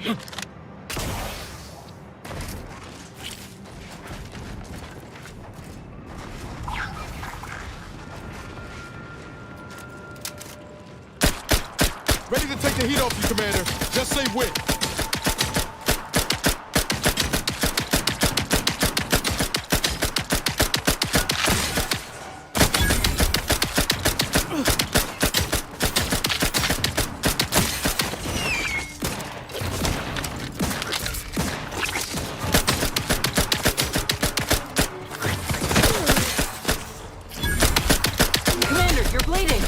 Ready to take the heat off you, Commander. Just say when. Commander, you're bleeding.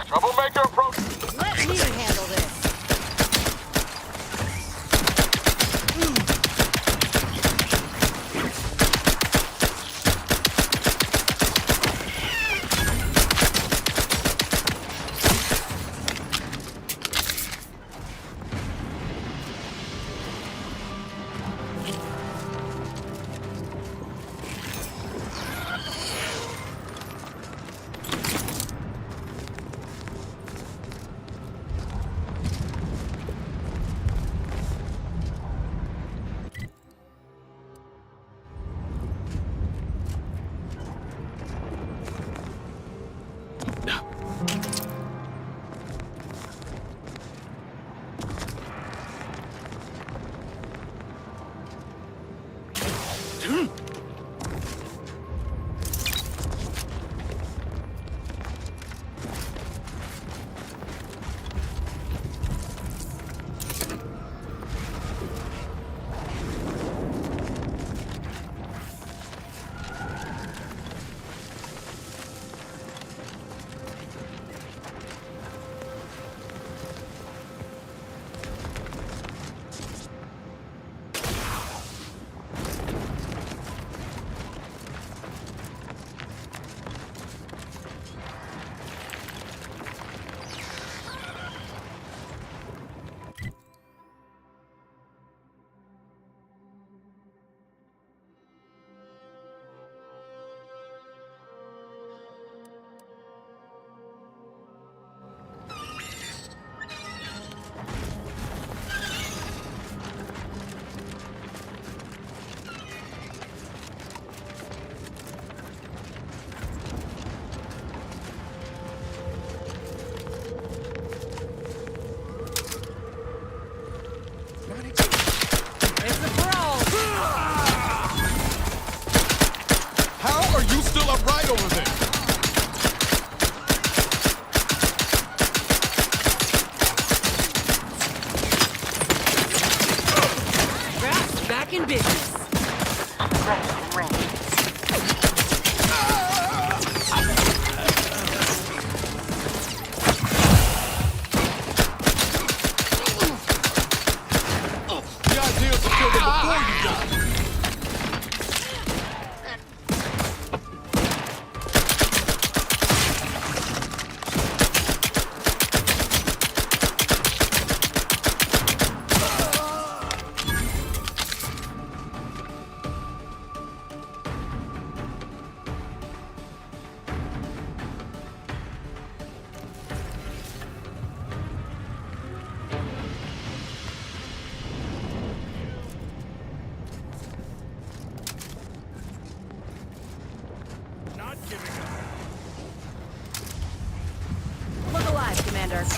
Troublemaker approach. Let me handle this. Right over there. Craft's back in business. Ready and ready. Commander.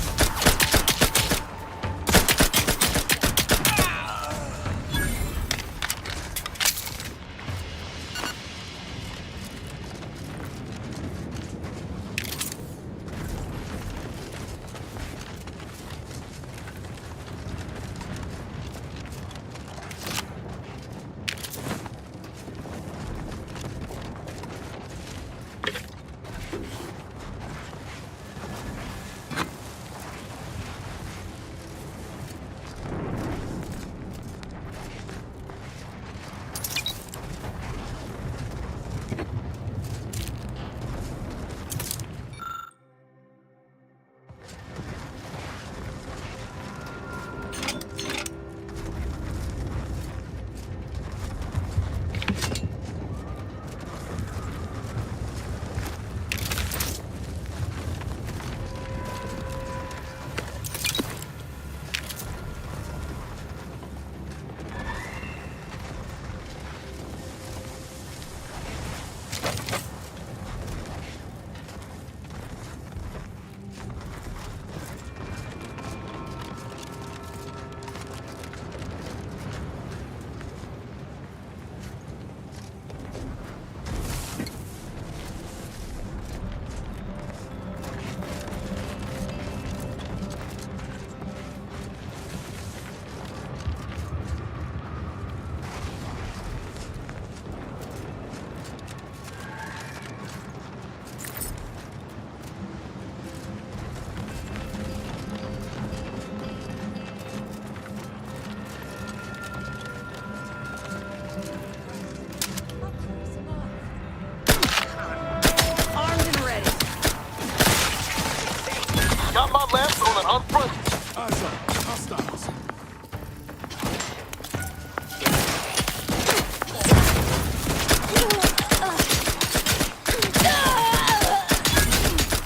Armed and ready. Got my left on an unfriendly. Eyes up. Hostiles.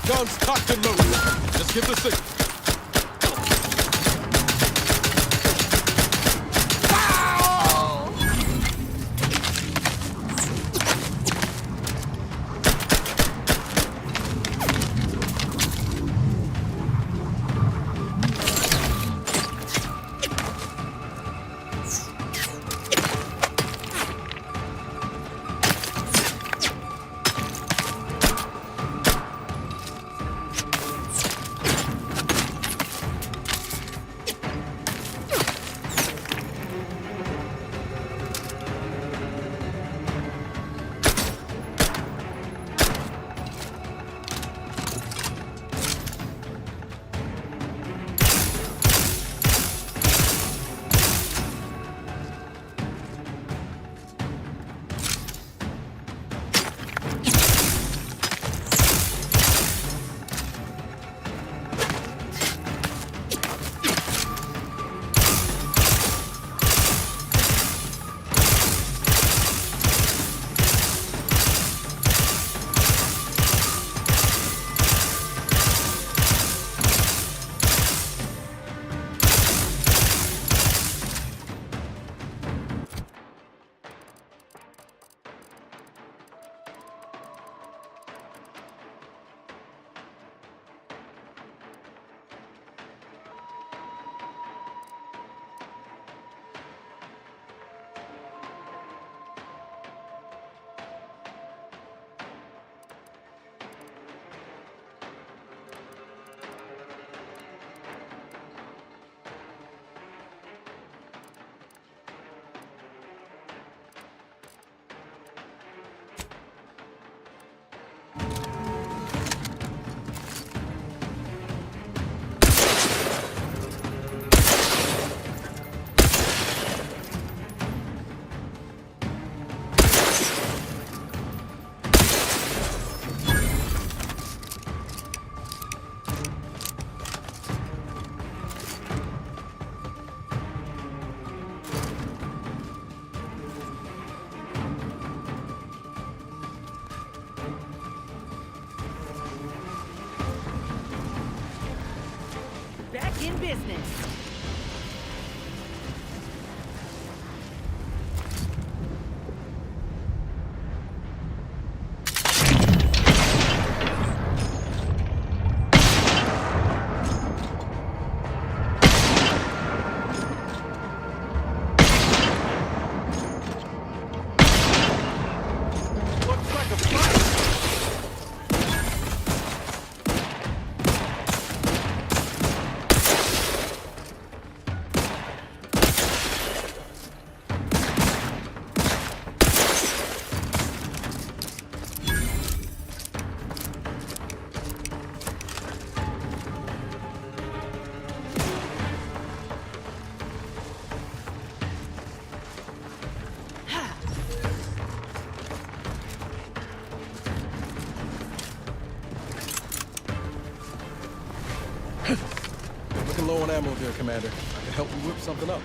Guns cocked and loaded. Just give the signal. Back in business. Looking low on ammo there, Commander. I can help you whip something up.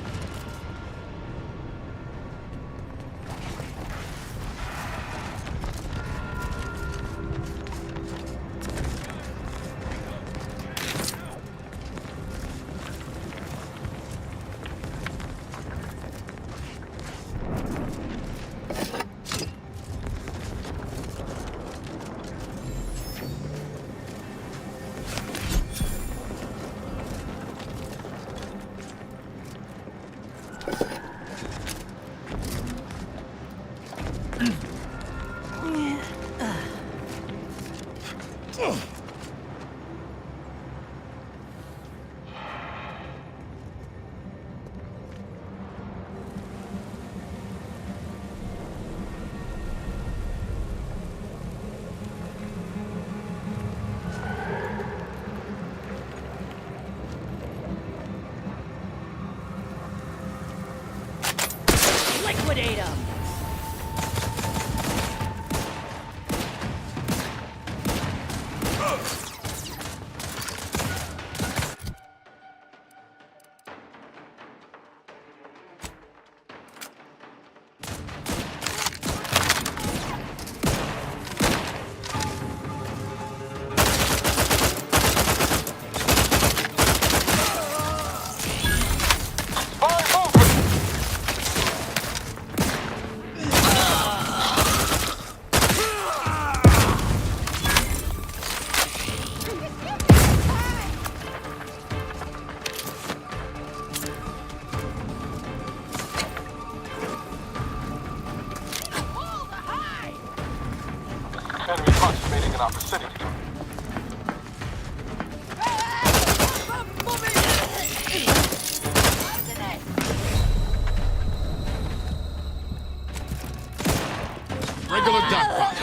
Liquidate him! Enemy approximating in our vicinity. Regular jackpot.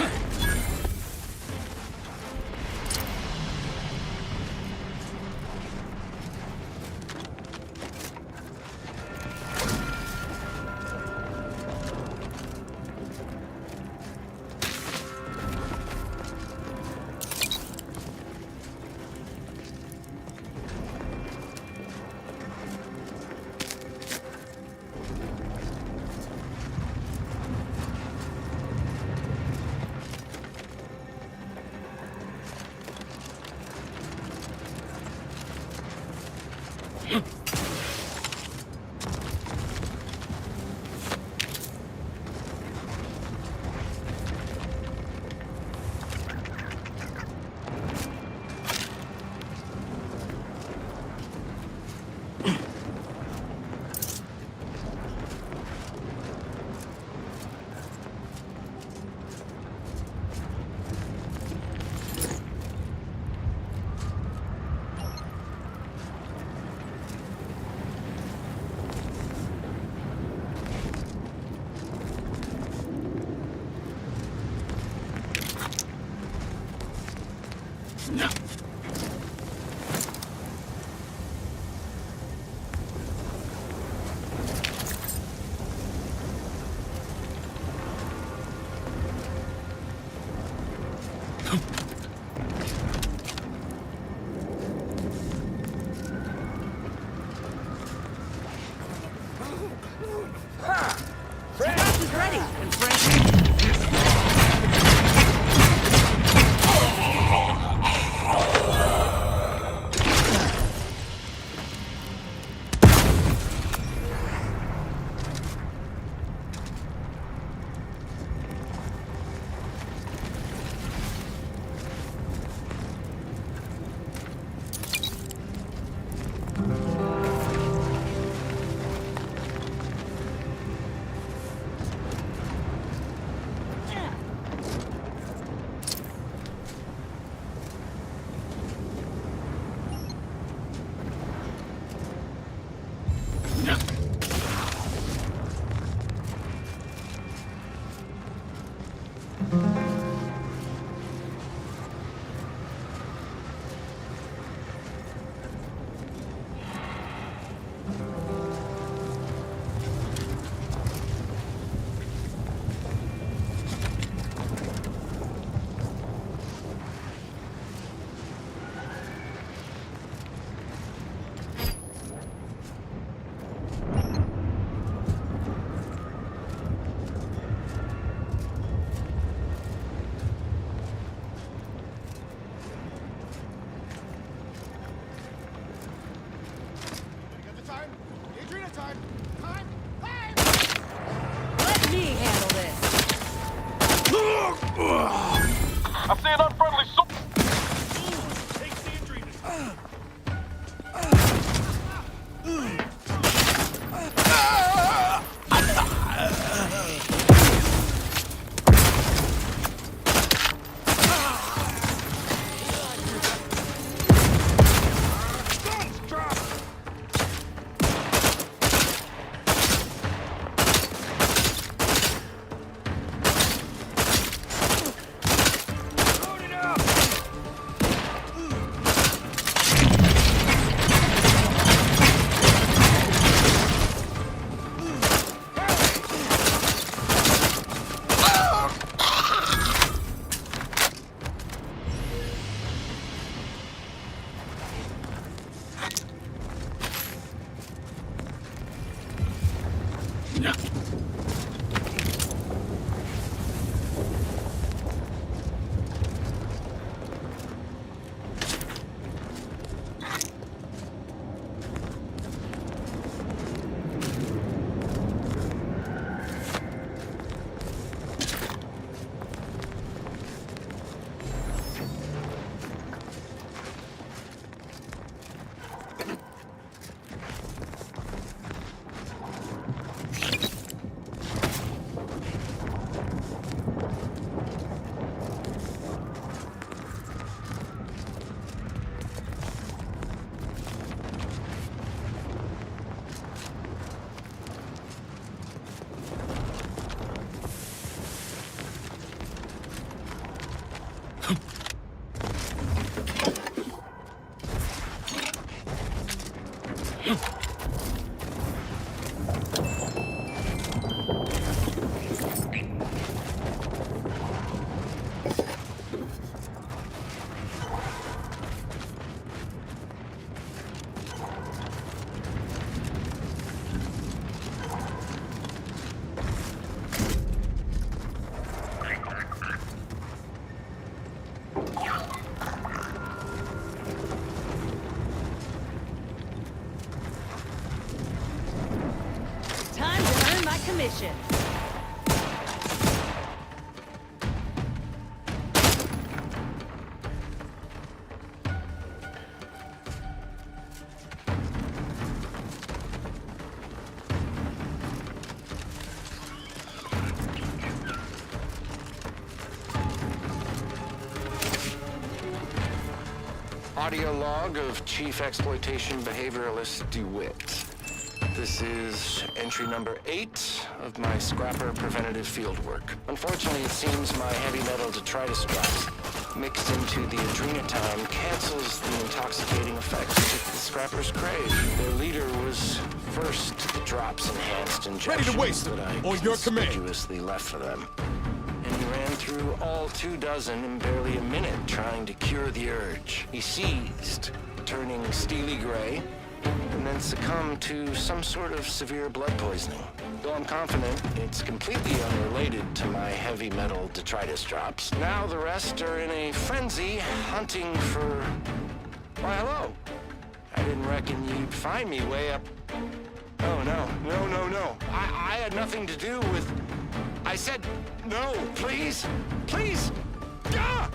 He's ready. And Frank. mission. Audio log of Chief Exploitation Behavioralist DeWitt. This is entry number 8 of my scrapper preventative fieldwork. Unfortunately, it seems my heavy metal detritus drops mixed into the adrenatime cancels the intoxicating effects that the scrappers crave. Their leader was first drops enhanced injections Ready to waste that I on your command. conspicuously left for them. And he ran through all 24 in barely a minute trying to cure the urge. He seized, turning steely gray, and then succumbed to some sort of severe blood poisoning. Though I'm confident it's completely unrelated to my heavy metal detritus drops. Now the rest are in a frenzy hunting for... Why, hello. I didn't reckon you'd find me way up... Oh, no. I had nothing to do with... I said, no, please, please. Ah!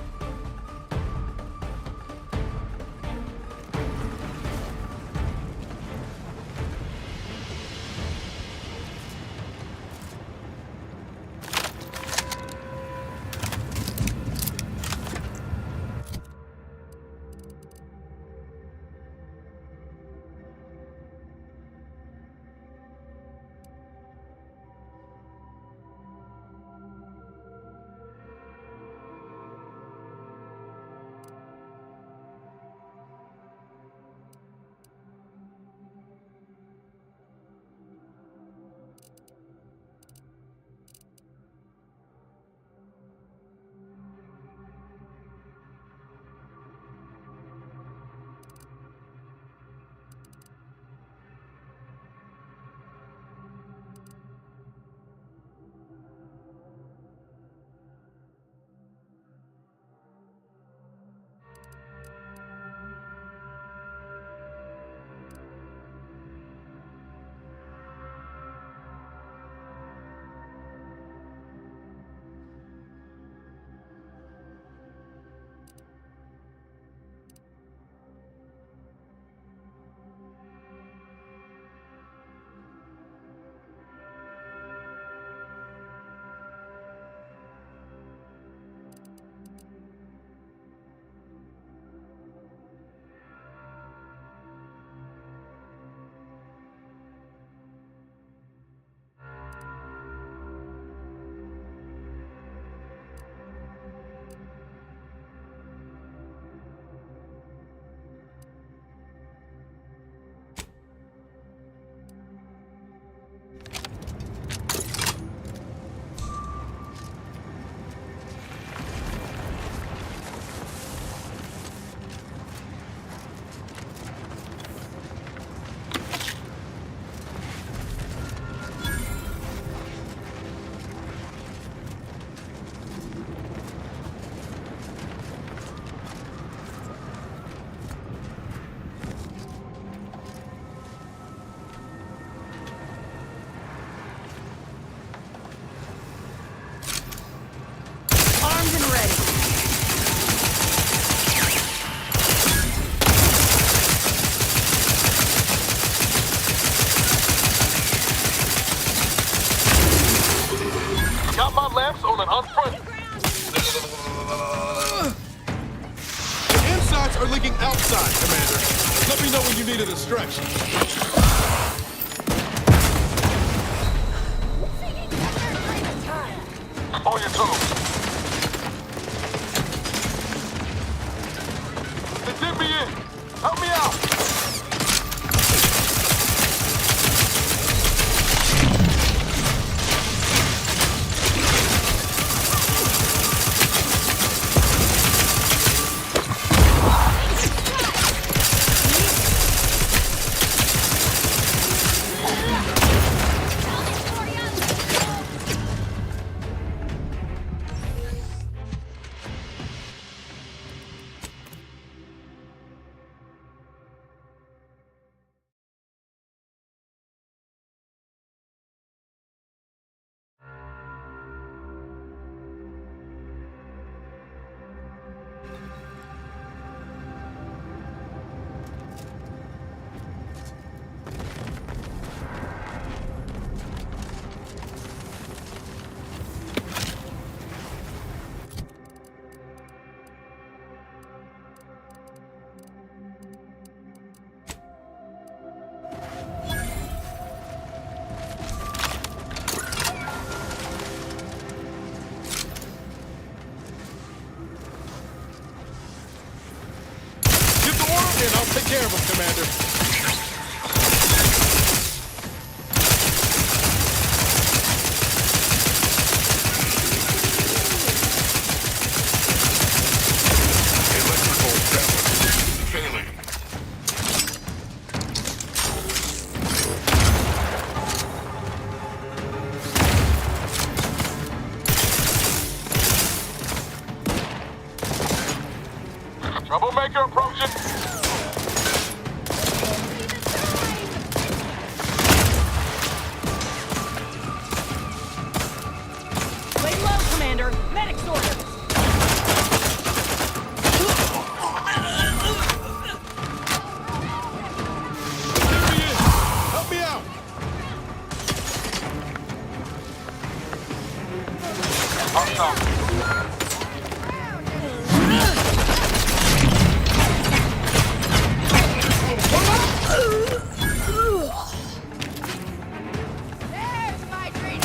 lamps on an front. The insides are leaking outside, Commander. Let me know when you needed a stretch. On your toes. They did me in. Help me out. and I'll take care of him, Commander. Electrical balance failing. Troublemaker approaching. Lay low, Commander. Medic's ordered. There he is! Help me out! There's my dream.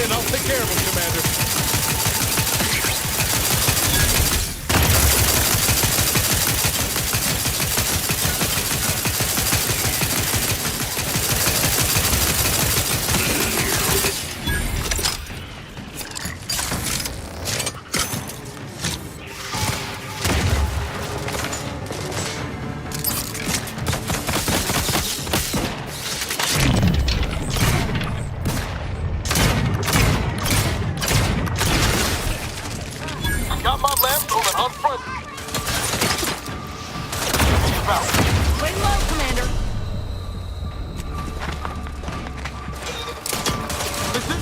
And I'll take care of him, Commander. Got my left on an unfriendly. Keep out. Lay low, Commander. Listen.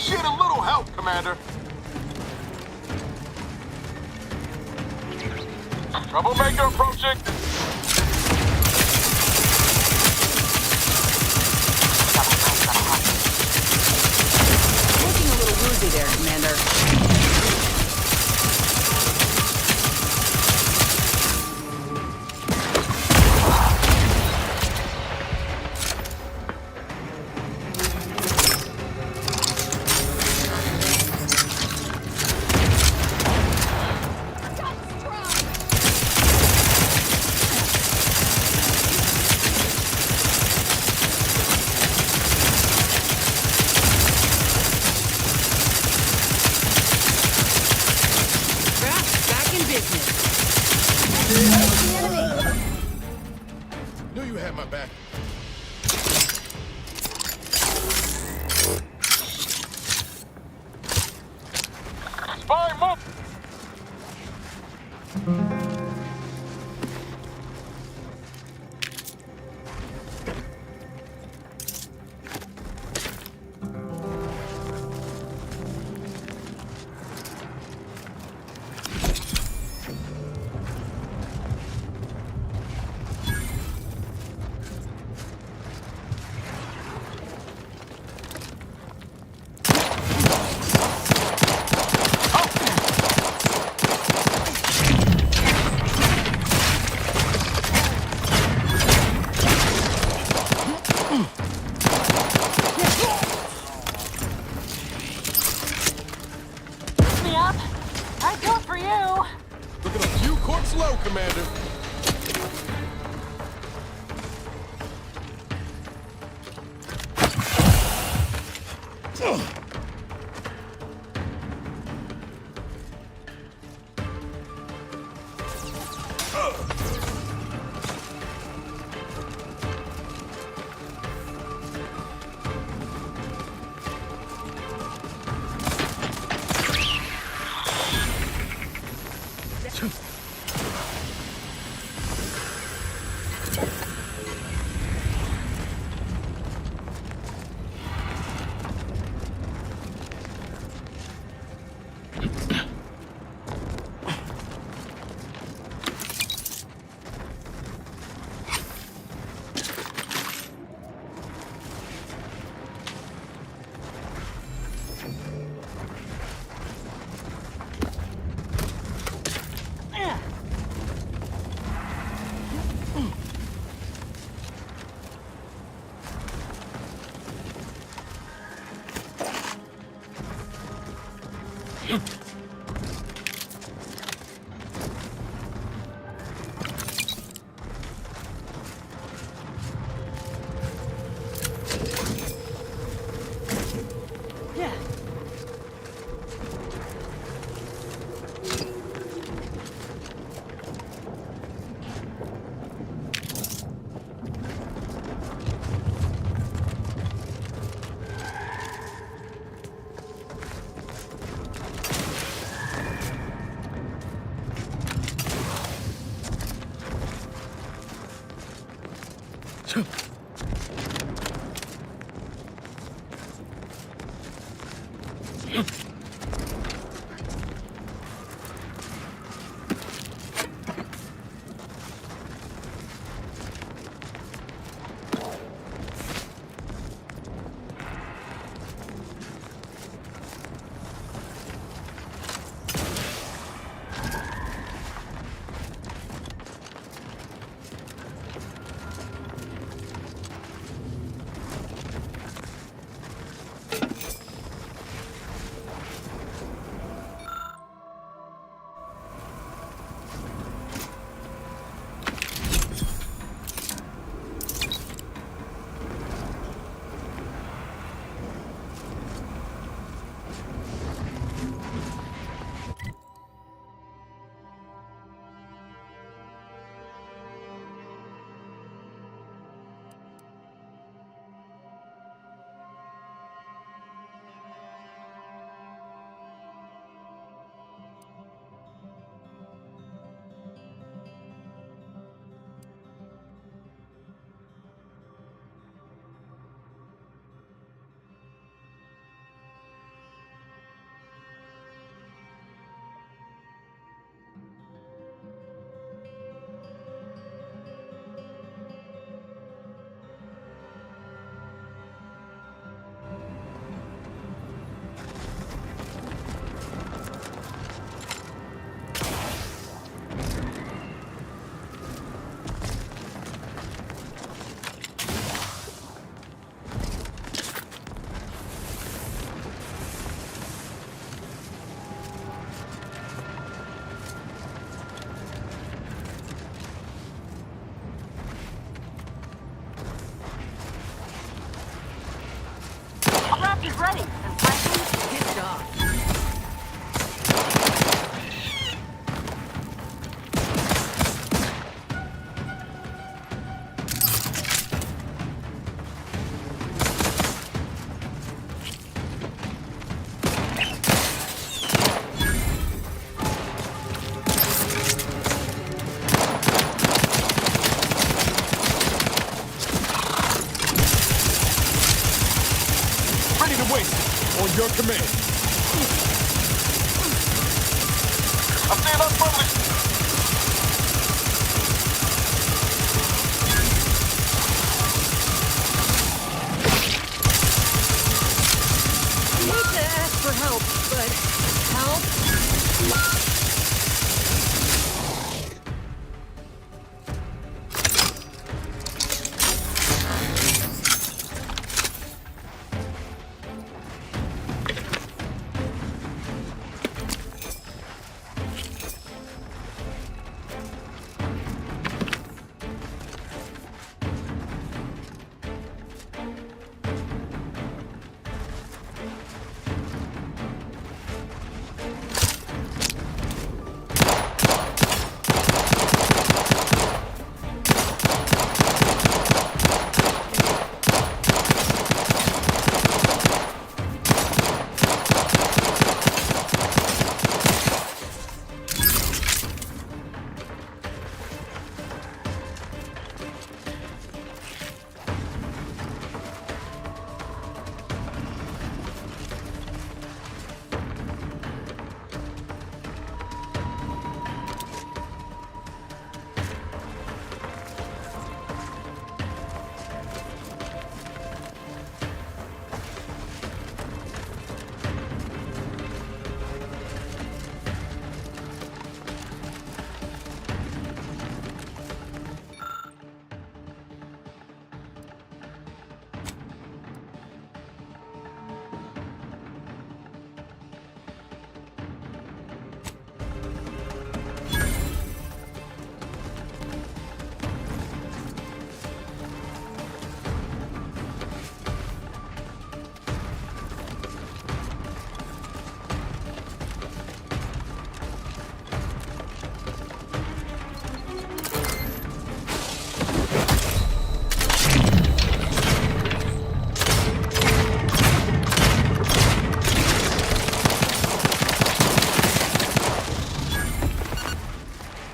appreciate a little help, Commander. Troublemaker approaching. Looking a little woozy there, Commander. Back in business. Knew you had my back. Spy move. Me up. I'd go for you. Looking a few corpse low, Commander. Yeah. ready, and frankly, pissed off. Ready to waste it. On your command. I'm seeing us friendly. I hate to ask for help, but help?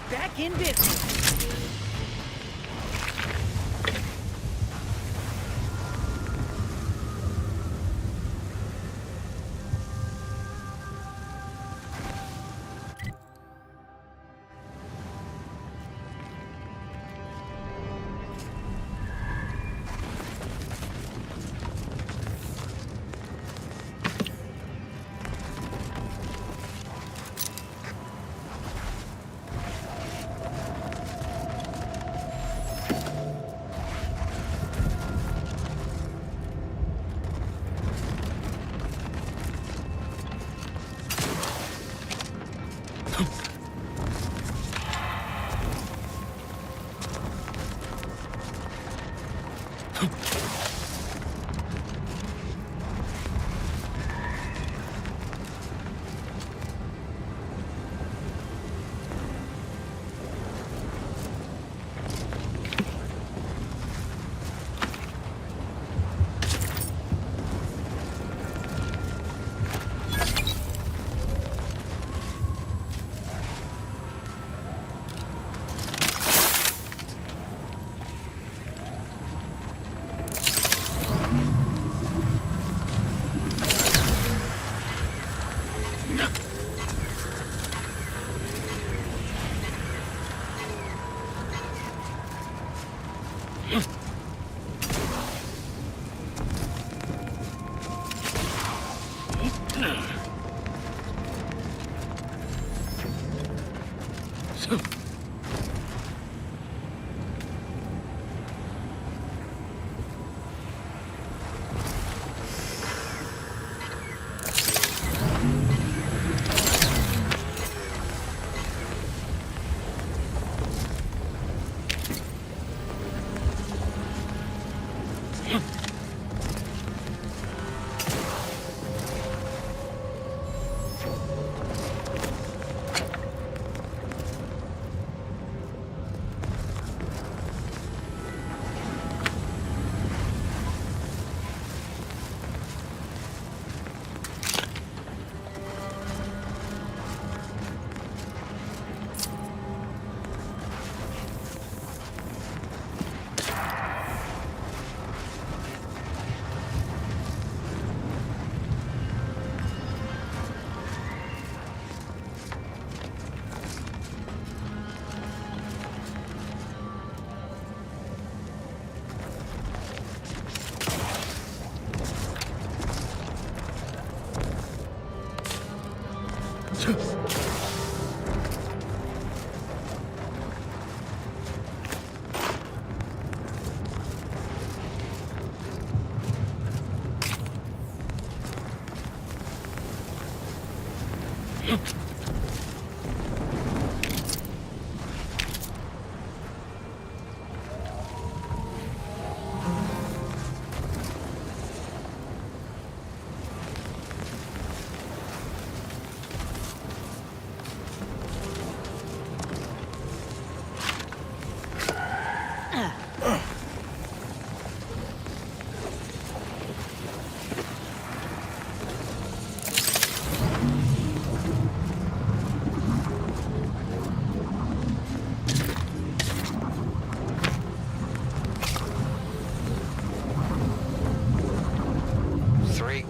Back in business.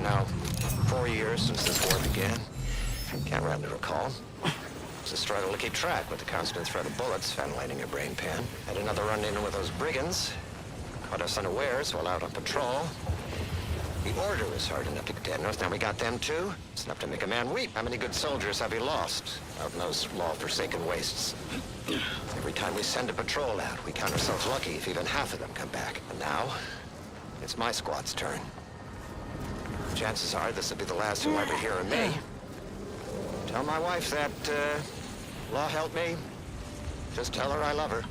now 4 years since this war began. Can't rightly recall. It's a struggle to keep track with the constant threat of bullets ventilating your brain pan. Had another run-in with those brigands. Caught us unawares while out on patrol. The order was hard enough to contend with. Now we got them too. It's enough to make a man weep. How many good soldiers have we lost out in those law-forsaken wastes? Every time we send a patrol out, we count ourselves lucky if even half of them come back. And now, it's my squad's turn. Chances are this will be the last you'll ever hear of me. Tell my wife that, law help me. Just tell her I love her.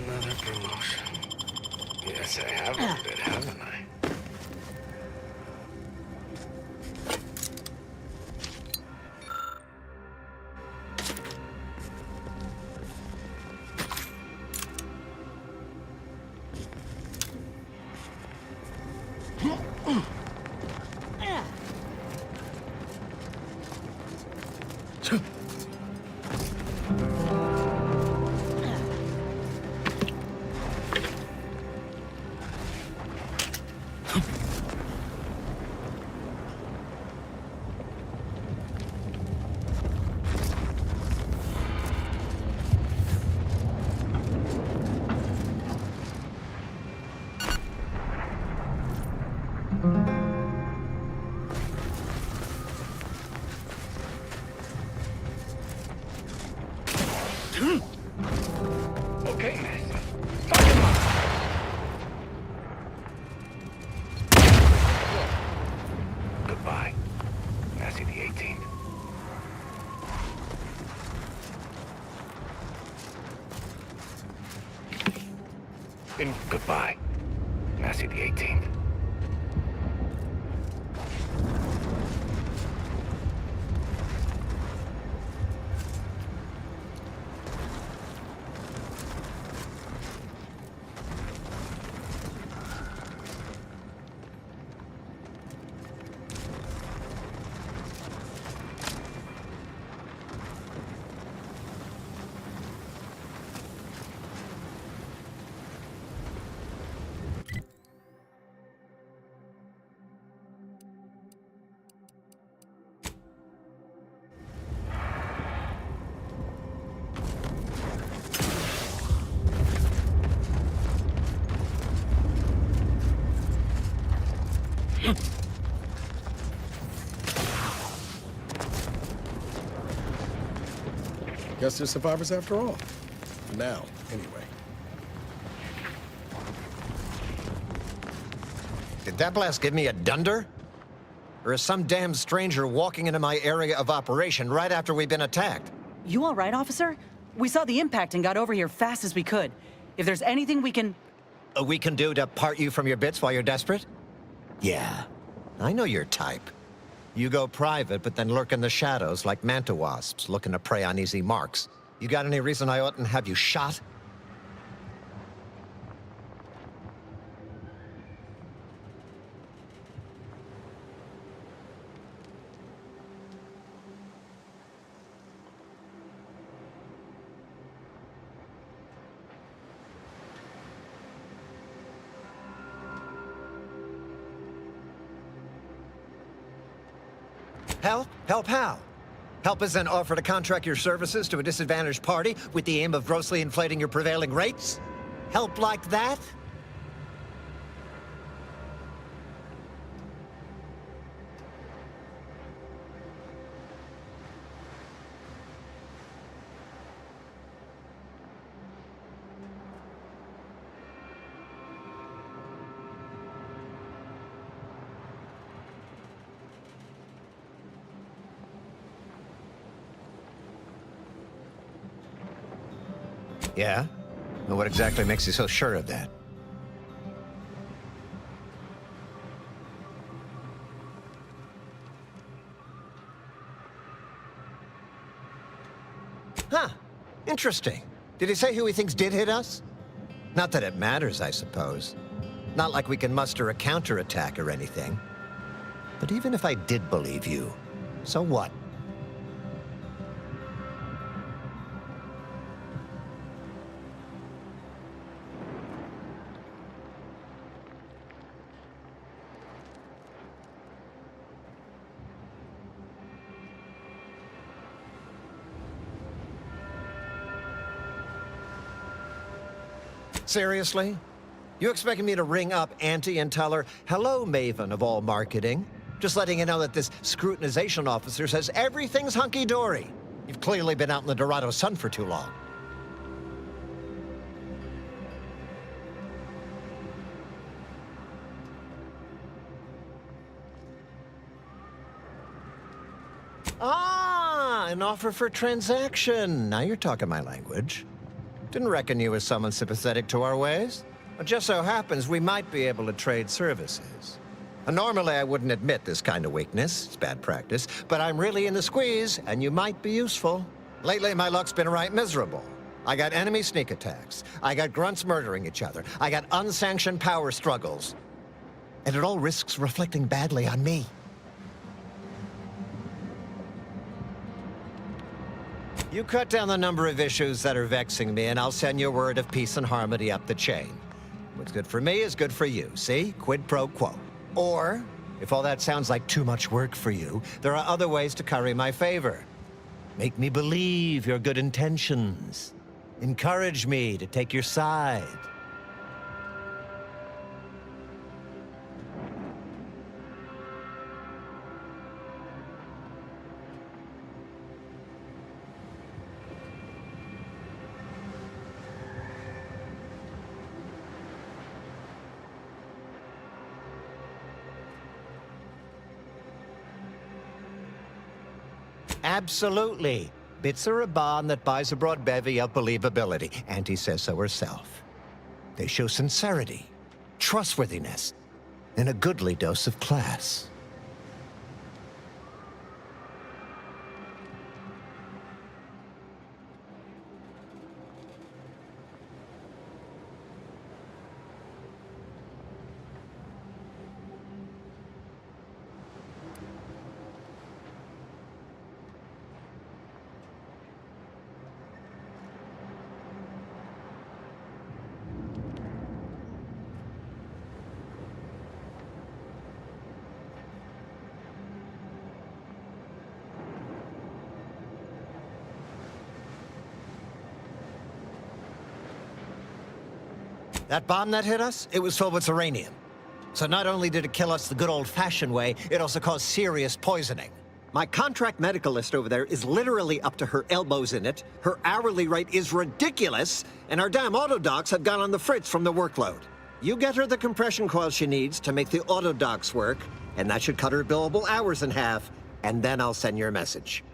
Another promotion. Yes, I have a bit, haven't I? Okay, Master. Fucking mine. Goodbye. Massey the 18th. And goodbye. Massey the 18th. Guess they're survivors after all. For now, anyway. Did that blast give me a dunder? Or is some damn stranger walking into my area of operation right after we've been attacked? You all right, officer? We saw the impact and got over here fast as we could. If there's anything we can... We can do to part you from your bits while you're desperate? Yeah, I know your type. You go private, but then lurk in the shadows like manta wasps looking to prey on easy marks. You got any reason I oughtn't have you shot? Help? Help how? Help is an offer to contract your services to a disadvantaged party with the aim of grossly inflating your prevailing rates? Help like that? Yeah? Well, what exactly makes you so sure of that? Huh. Interesting. Did he say who he thinks did hit us? Not that it matters, I suppose. Not like we can muster a counterattack or anything. But even if I did believe you, so what? Seriously? You expecting me to ring up Auntie and tell her, hello, Maven of all marketing? Just letting you know that this scrutinization officer says everything's hunky-dory. You've clearly been out in the Dorado sun for too long. Ah, an offer for transaction. Now you're talking my language. Didn't reckon you was someone sympathetic to our ways. It just so happens we might be able to trade services. And normally I wouldn't admit this kind of weakness. It's bad practice. But I'm really in the squeeze, and you might be useful. Lately, my luck's been right miserable. I got enemy sneak attacks. I got grunts murdering each other. I got unsanctioned power struggles. And it all risks reflecting badly on me. You cut down the number of issues that are vexing me, and I'll send you word of peace and harmony up the chain. What's good for me is good for you, see? Quid pro quo. Or, if all that sounds like too much work for you, there are other ways to curry my favor. Make me believe your good intentions. Encourage me to take your side. Absolutely. Bits are a bond that buys a broad bevy of believability. Auntie says so herself. They show sincerity, trustworthiness, and a goodly dose of class. That bomb that hit us, it was filled with uranium. So not only did it kill us the good old-fashioned way, it also caused serious poisoning. My contract medicalist over there is literally up to her elbows in it, her hourly rate is ridiculous, and our damn auto docs have gone on the fritz from the workload. You get her the compression coil she needs to make the auto docs work, and that should cut her billable hours in half, and then I'll send your message.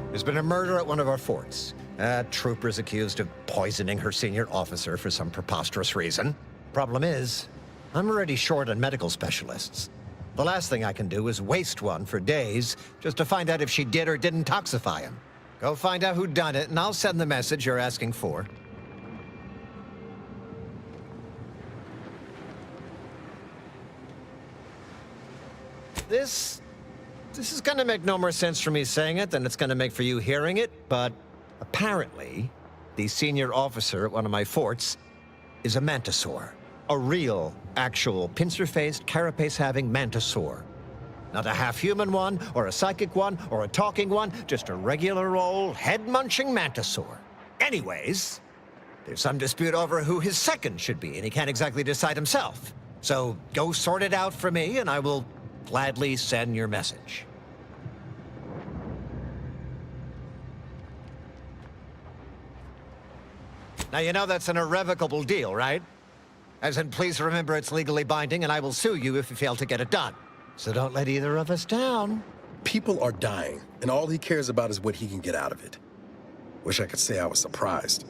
There's been a murder at one of our forts. A trooper's accused of poisoning her senior officer for some preposterous reason. Problem is, I'm already short on medical specialists. The last thing I can do is waste one for days just to find out if she did or didn't toxify him. Go find out who done it, and I'll send the message you're asking for. This is gonna make no more sense for me saying it than it's gonna make for you hearing it, but apparently, the senior officer at one of my forts is a mantisaur. A real, actual, pincer-faced, carapace-having mantisaur. Not a half-human one, or a psychic one, or a talking one, just a regular old head-munching mantisaur. Anyways, there's some dispute over who his second should be, and he can't exactly decide himself. So go sort it out for me, and I will gladly send your message. Now, you know that's an irrevocable deal, right? As in, please remember it's legally binding, and I will sue you if you fail to get it done. So don't let either of us down. People are dying, and all he cares about is what he can get out of it. Wish I could say I was surprised.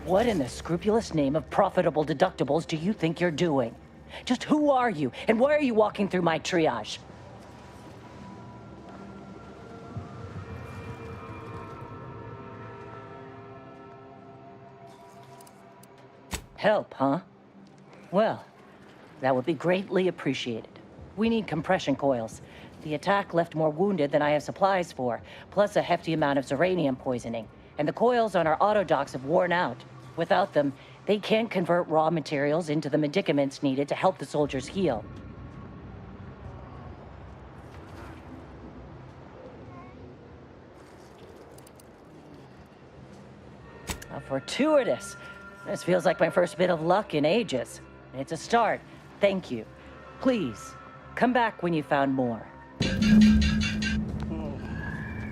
What in the scrupulous name of profitable deductibles do you think you're doing? Just who are you, and why are you walking through my triage? Help, huh? Well, that would be greatly appreciated. We need compression coils. The attack left more wounded than I have supplies for, plus a hefty amount of zeranium poisoning. And the coils on our auto docks have worn out. Without them, they can't convert raw materials into the medicaments needed to help the soldiers heal. How fortuitous. This feels like my first bit of luck in ages. It's a start. Thank you. Please, come back when you found more.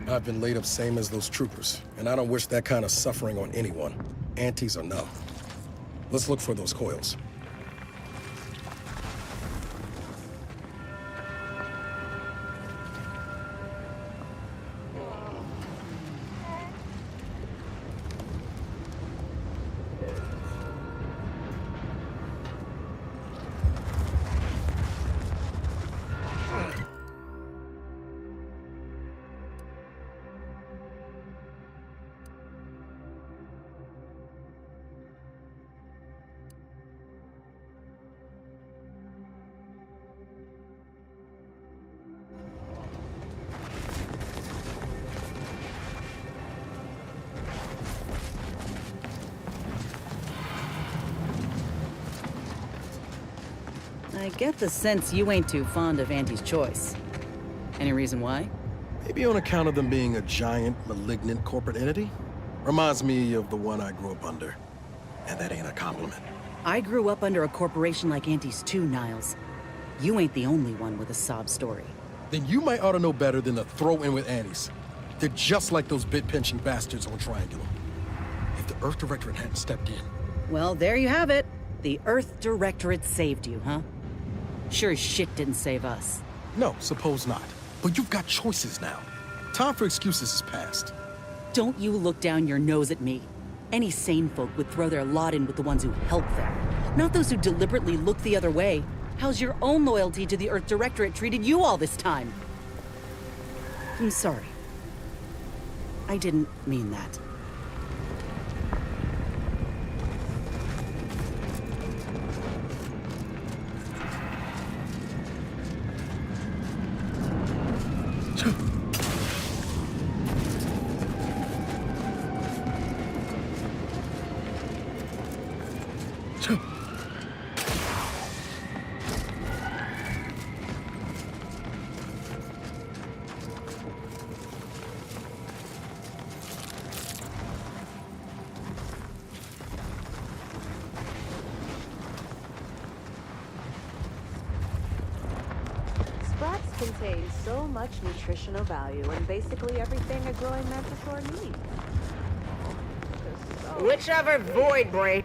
I've been laid up same as those troopers, and I don't wish that kind of suffering on anyone. Antes or no. Let's look for those coils. I get the sense you ain't too fond of Auntie's choice. Any reason why? Maybe on account of them being a giant, malignant corporate entity? Reminds me of the one I grew up under. And that ain't a compliment. I grew up under a corporation like Auntie's too, Niles. You ain't the only one with a sob story. Then you might ought to know better than to throw in with Annie's. They're just like those bit-pinching bastards on Triangulum. If the Earth Directorate hadn't stepped in... Well, there you have it. The Earth Directorate saved you, huh? Sure as shit didn't save us. No, suppose not. But you've got choices now. Time for excuses is past. Don't you look down your nose at me. Any sane folk would throw their lot in with the ones who help them, not those who deliberately look the other way. How's your own loyalty to the Earth Directorate treated you all this time? I'm sorry. I didn't mean that. Sprats contain so much nutritional value and basically everything a growing manticore needs. Whichever void break.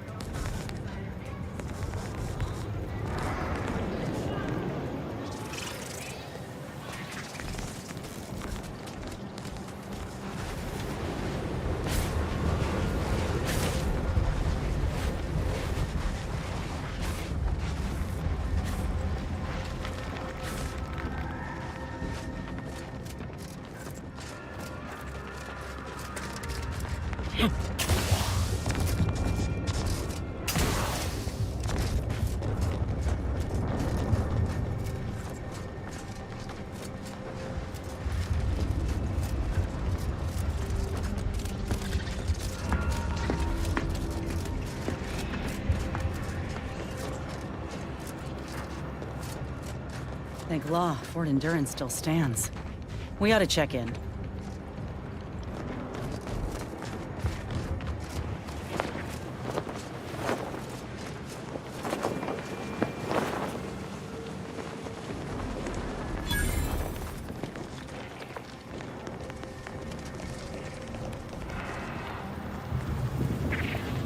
Thank law, Fort Endurance still stands. We ought to check in.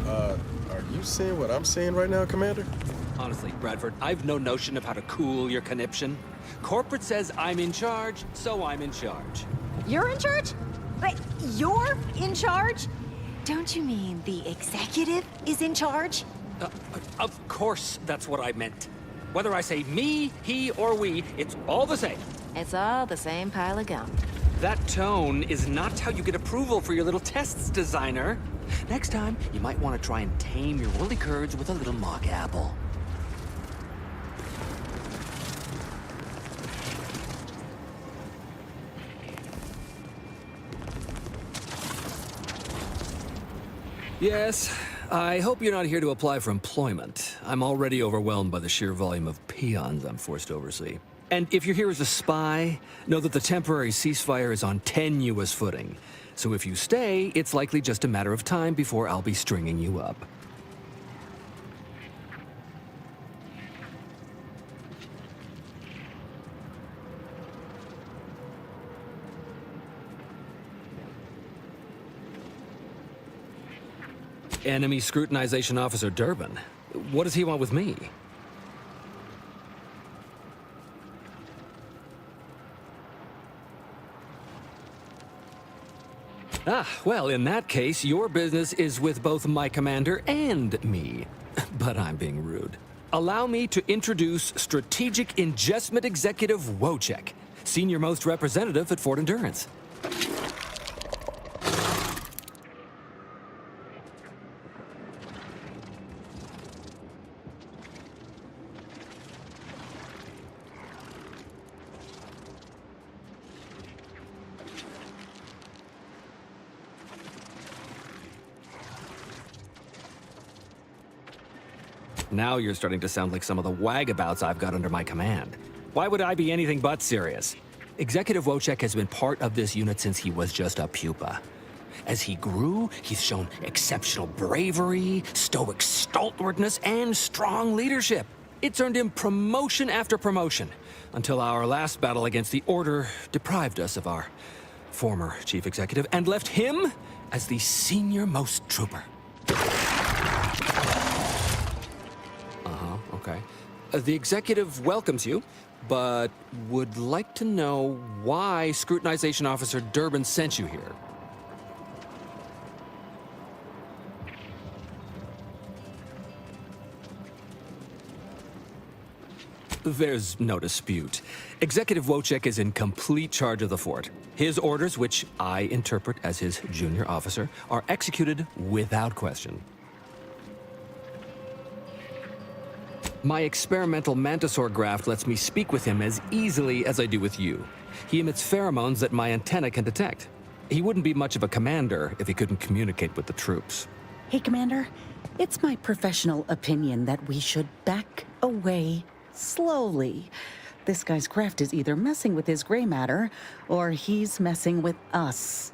Are you seeing what I'm seeing right now, Commander? Honestly, Bradford, I've no notion of how to cool your conniption. Corporate says I'm in charge, so I'm in charge. You're in charge? Wait, you're in charge? Don't you mean the executive is in charge? Of course that's what I meant. Whether I say me, he, or we, it's all the same. It's all the same pile of gum. That tone is not how you get approval for your little tests, designer. Next time, you might want to try and tame your woolly curds with a little mock apple. Yes, I hope you're not here to apply for employment. I'm already overwhelmed by the sheer volume of peons I'm forced to oversee. And if you're here as a spy, know that the temporary ceasefire is on tenuous footing. So if you stay, it's likely just a matter of time before I'll be stringing you up. Enemy Scrutinization Officer Durbin. What does he want with me? Ah, well, in that case, your business is with both my commander and me. But I'm being rude. Allow me to introduce Strategic Ingestment Executive Wojciech, senior-most representative at Fort Endurance. Now you're starting to sound like some of the wagabouts I've got under my command. Why would I be anything but serious? Executive Wojciech has been part of this unit since he was just a pupa. As he grew, he's shown exceptional bravery, stoic stalwartness, and strong leadership. It's earned him promotion after promotion, until our last battle against the Order deprived us of our former chief executive and left him as the senior-most trooper. Okay. The executive welcomes you, but would like to know why Scrutinization Officer Durbin sent you here. There's no dispute. Executive Wojciech is in complete charge of the fort. His orders, which I interpret as his junior officer, are executed without question. My experimental mantisaur graft lets me speak with him as easily as I do with you. He emits pheromones that my antenna can detect. He wouldn't be much of a commander if he couldn't communicate with the troops. Hey, Commander. It's my professional opinion that we should back away slowly. This guy's craft is either messing with his gray matter, or he's messing with us.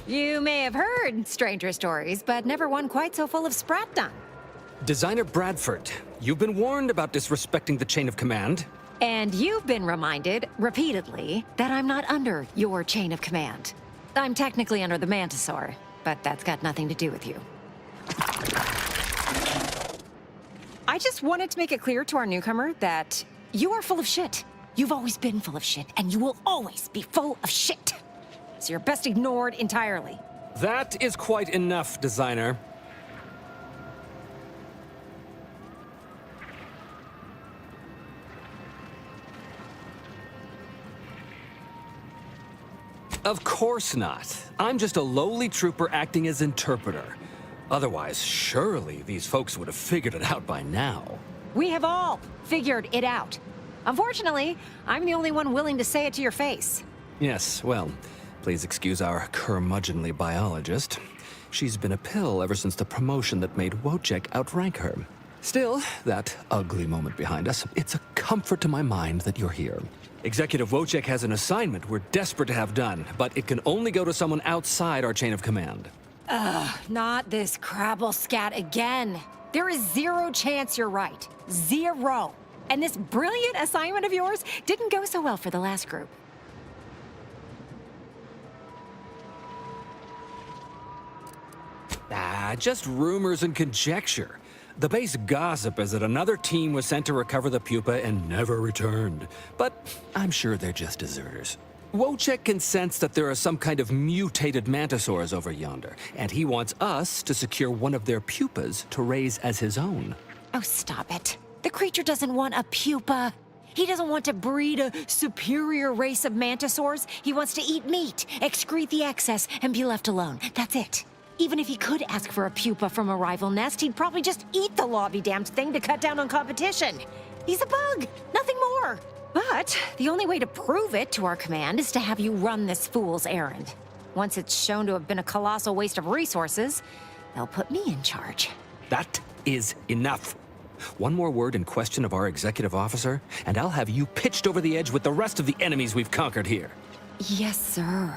You may have heard stranger stories, but never one quite so full of ceann-feadhna. Designer Bradford, you've been warned about disrespecting the chain of command. And you've been reminded, repeatedly, that I'm not under your chain of command. I'm technically under the Mantisaur, but that's got nothing to do with you. I just wanted to make it clear to our newcomer that you are full of shit. You've always been full of shit, and you will always be full of shit. So you're best ignored entirely. That is quite enough, designer. Of course not. I'm just a lowly trooper acting as interpreter. Otherwise, surely these folks would have figured it out by now. We have all figured it out. Unfortunately, I'm the only one willing to say it to your face. Yes, well, please excuse our curmudgeonly biologist. She's been a pill ever since the promotion that made Wojciech outrank her. Still, that ugly moment behind us, it's a comfort to my mind that you're here. Executive Wojciech has an assignment we're desperate to have done, but it can only go to someone outside our chain of command. Ugh, not this crabble scat again. There is zero chance you're right. Zero. And this brilliant assignment of yours didn't go so well for the last group. just rumors and conjecture. The base gossip is that another team was sent to recover the pupa and never returned. But I'm sure they're just deserters. Wojciech can sense that there are some kind of mutated mantisaurs over yonder, and he wants us to secure one of their pupas to raise as his own. Oh, stop it. The creature doesn't want a pupa. He doesn't want to breed a superior race of mantisaurs. He wants to eat meat, excrete the excess, and be left alone. That's it. Even if he could ask for a pupa from a rival nest, he'd probably just eat the law-be-damned thing to cut down on competition. He's a bug, nothing more. But the only way to prove it to our command is to have you run this fool's errand. Once it's shown to have been a colossal waste of resources, they'll put me in charge. That is enough. One more word in question of our executive officer, and I'll have you pitched over the edge with the rest of the enemies we've conquered here. Yes, sir.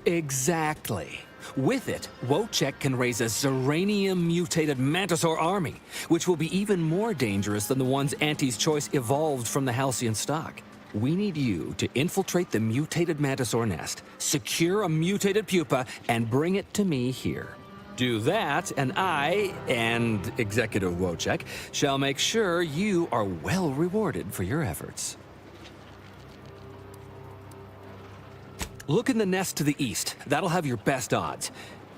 Exactly. With it, Wojciech can raise a Zeranium-mutated Mantisaur army, which will be even more dangerous than the ones Auntie's Choice evolved from the Halcyon stock. We need you to infiltrate the mutated Mantisaur nest, secure a mutated pupa, and bring it to me here. Do that, and I, and Executive Wojciech, shall make sure you are well rewarded for your efforts. Look in the nest to the east. That'll have your best odds.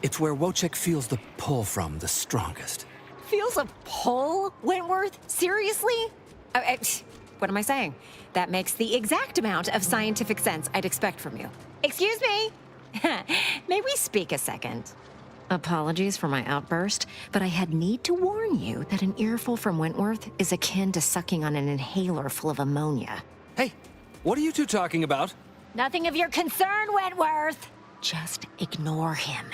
It's where Wojciech feels the pull from the strongest. Feels a pull, Wentworth? Seriously? What am I saying? That makes the exact amount of scientific sense I'd expect from you. Excuse me? May we speak a second? Apologies for my outburst, but I had need to warn you that an earful from Wentworth is akin to sucking on an inhaler full of ammonia. Hey, what are you two talking about? Nothing of your concern, Wentworth! Just ignore him.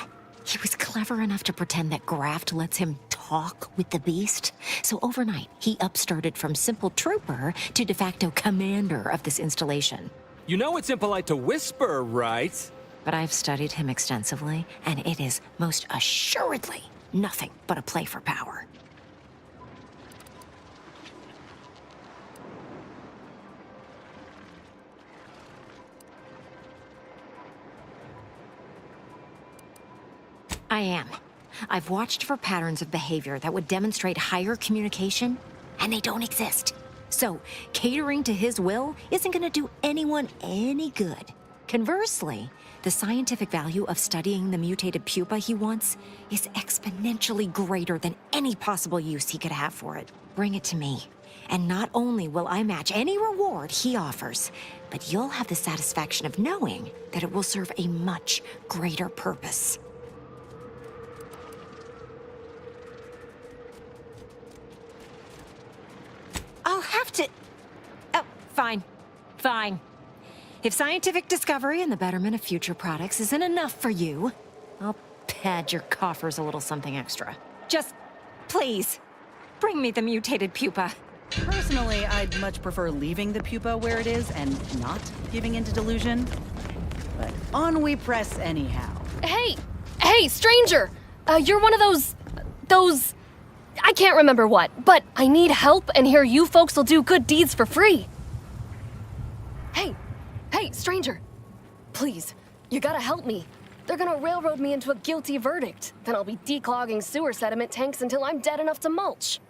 He was clever enough to pretend that Graft lets him talk with the beast. So overnight, he upstarted from simple trooper to de facto commander of this installation. You know it's impolite to whisper, right? But I've studied him extensively, and it is most assuredly nothing but a play for power. I am. I've watched for patterns of behavior that would demonstrate higher communication, and they don't exist. So, catering to his will isn't gonna do anyone any good. Conversely, the scientific value of studying the mutated pupa he wants is exponentially greater than any possible use he could have for it. Bring it to me, and not only will I match any reward he offers, but you'll have the satisfaction of knowing that it will serve a much greater purpose. I'll have to... Oh, fine. Fine. If scientific discovery and the betterment of future products isn't enough for you, I'll pad your coffers a little something extra. Just, please, bring me the mutated pupa. Personally, I'd much prefer leaving the pupa where it is and not giving into delusion. But on we press anyhow. Hey, stranger! You're one of those... I can't remember what, but I need help, and here you folks will do good deeds for free. Hey, stranger. Please, you gotta help me. They're gonna railroad me into a guilty verdict. Then I'll be declogging sewer sediment tanks until I'm dead enough to mulch.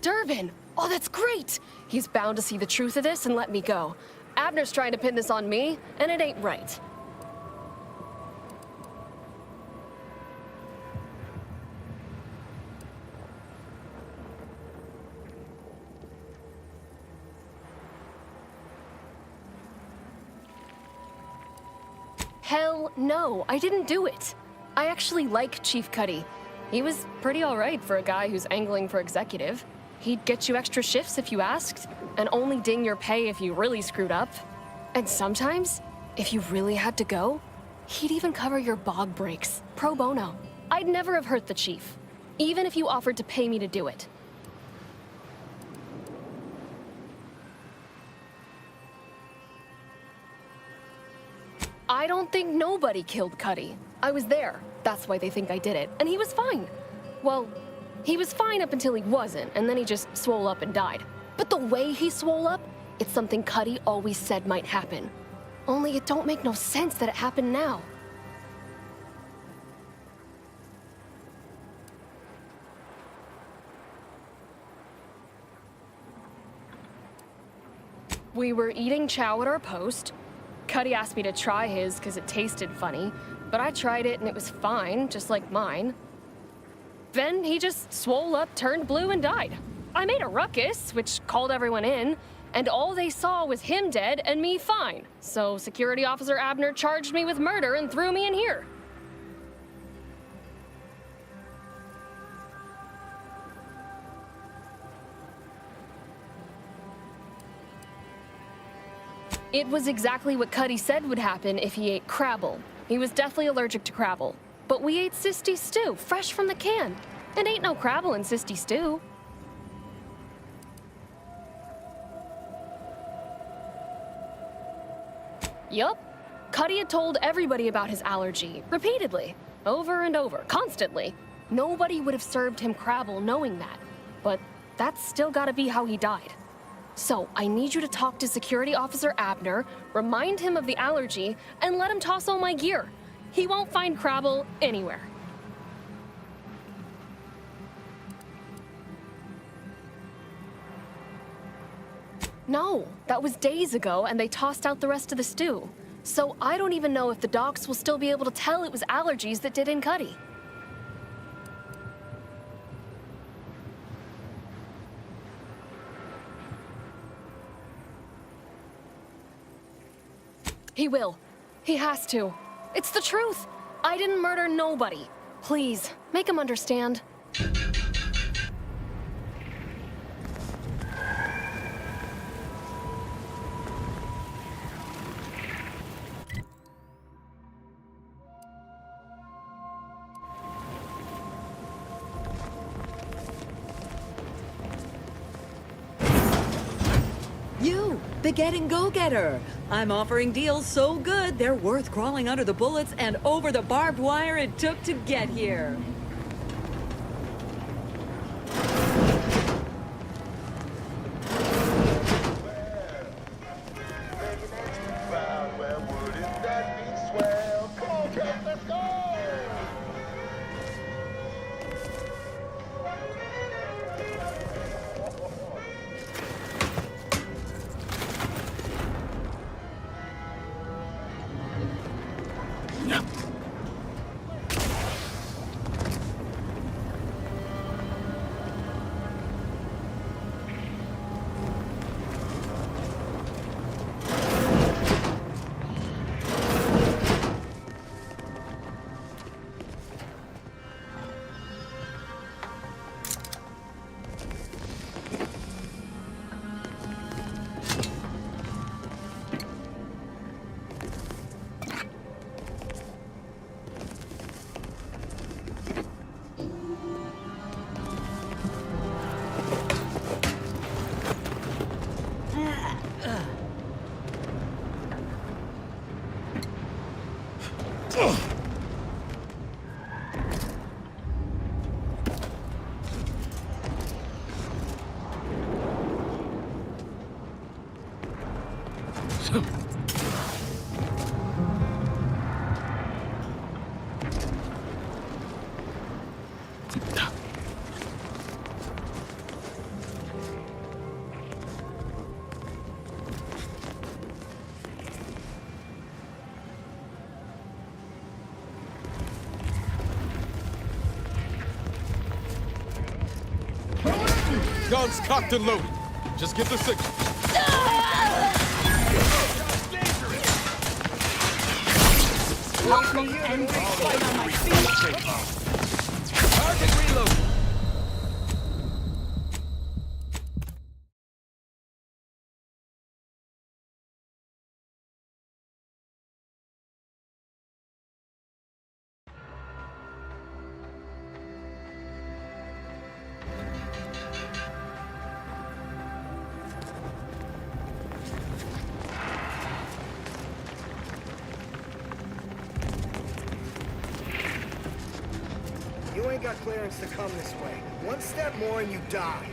Durbin! Oh, that's great! He's bound to see the truth of this and let me go. Abner's trying to pin this on me, and it ain't right. Hell no, I didn't do it. I actually like Chief Cuddy. He was pretty alright for a guy who's angling for executive. He'd get you extra shifts if you asked, and only ding your pay if you really screwed up. And sometimes, if you really had to go, he'd even cover your bog breaks, pro bono. I'd never have hurt the chief, even if you offered to pay me to do it. I don't think nobody killed Cuddy. I was there. That's why they think I did it. And he was fine. Well, He was fine up until he wasn't, and then he just swole up and died. But the way he swole up, it's something Cuddy always said might happen. Only it don't make no sense that it happened now. We were eating chow at our post. Cuddy asked me to try his because it tasted funny, but I tried it and it was fine, just like mine. Then he just swole up, turned blue, and died. I made a ruckus, which called everyone in, and all they saw was him dead and me fine. So Security Officer Abner charged me with murder and threw me in here. It was exactly what Cuddy said would happen if he ate Crabble. He was deathly allergic to Crabble. But we ate Sisty stew, fresh from the can. And ain't no Crabble in Sisty stew. Yup. Cuddy had told everybody about his allergy, repeatedly. Over and over, constantly. Nobody would have served him Crabble knowing that. But that's still gotta be how he died. So, I need you to talk to Security Officer Abner, remind him of the allergy, and let him toss all my gear. He won't find Crabble anywhere. No, that was days ago, and they tossed out the rest of the stew. So I don't even know if the docs will still be able to tell it was allergies that did in Cuddy. He will. He has to. It's the truth. I didn't murder nobody. Please, make him understand. You, the getting go-getter. I'm offering deals so good, they're worth crawling under the bullets and over the barbed wire it took to get here. Guns cocked and loaded. Just get the signal. Help me end this fight on my feet. Target reload. ain't got clearance to come this way. One step more and you die.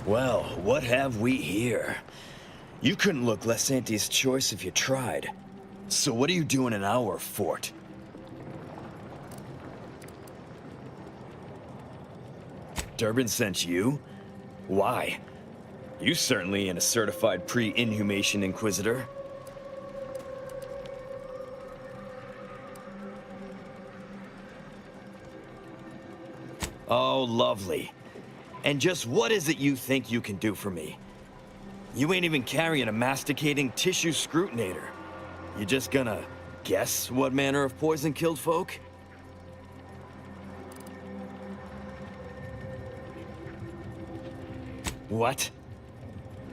Well, what have we here? You couldn't look less Auntie's choice if you tried. So what are you doing in our fort? Durbin sent you? Why? You certainly ain't a certified pre-inhumation inquisitor. Oh, lovely. And just what is it you think you can do for me? You ain't even carrying a masticating tissue scrutinator. You just gonna guess what manner of poison killed folk? What?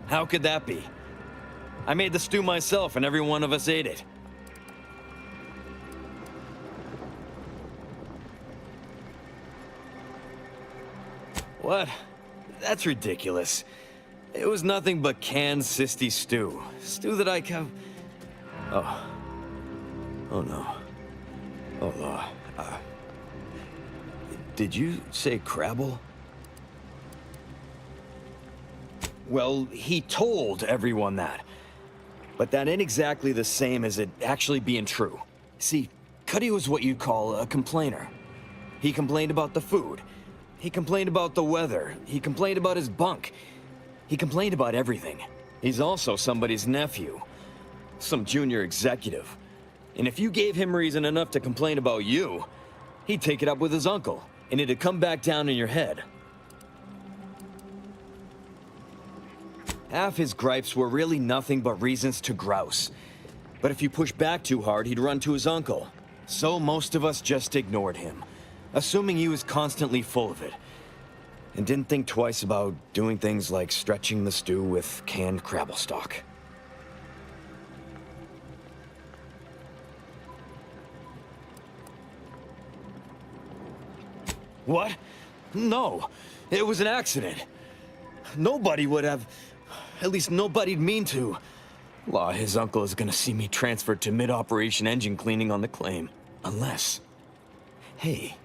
How could that be? I made the stew myself and every one of us ate it. What? That's ridiculous. It was nothing but canned cysty stew. Stew that I have... Oh. Oh no. Oh no. Did you say Crabble? Well, he told everyone that. But that ain't exactly the same as it actually being true. See, Cuddy was what you'd call a complainer. He complained about the food. He complained about the weather. He complained about his bunk. He complained about everything. He's also somebody's nephew. Some junior executive. And if you gave him reason enough to complain about you, he'd take it up with his uncle, and it'd come back down in your head. Half his gripes were really nothing but reasons to grouse. But if you push back too hard, he'd run to his uncle. So most of us just ignored him, assuming he was constantly full of it, and didn't think twice about doing things like stretching the stew with canned crabble stock. What? No, it was an accident. Nobody would have, at least nobody'd mean to. Law, his uncle is gonna see me transferred to mid-operation engine cleaning on the claim. Unless... Hey,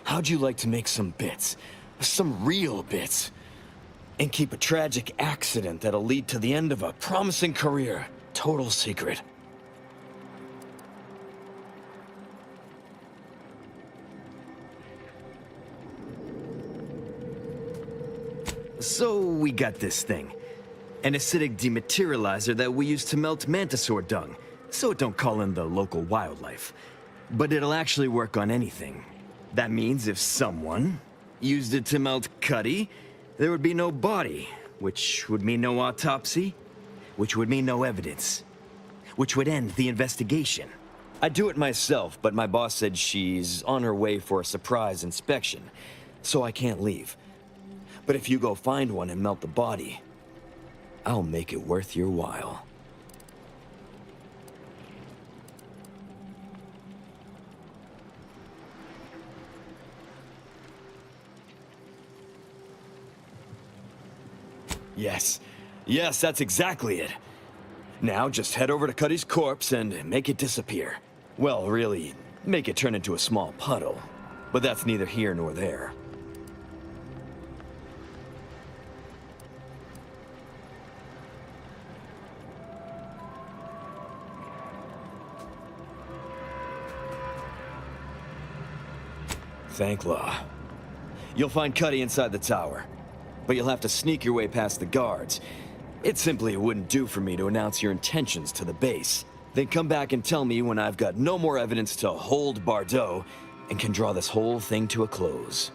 how'd you like to make some bits? Some real bits? And keep a tragic accident that'll lead to the end of a promising career. Total secret. So we got this thing. An acidic dematerializer that we use to melt mantisaur dung, so it don't call in the local wildlife. But it'll actually work on anything. That means if someone used it to melt Cuddy, there would be no body, which would mean no autopsy, which would mean no evidence, which would end the investigation. I'd do it myself, but my boss said she's on her way for a surprise inspection, so I can't leave. But if you go find one and melt the body, I'll make it worth your while. Yes. Yes, that's exactly it. Now just head over to Cuddy's corpse and make it disappear. Well, really, make it turn into a small puddle. But that's neither here nor there. Thanklaw. You'll find Cuddy inside the tower, but you'll have to sneak your way past the guards. It simply wouldn't do for me to announce your intentions to the base. Then come back and tell me when I've got no more evidence to hold Bardot and can draw this whole thing to a close.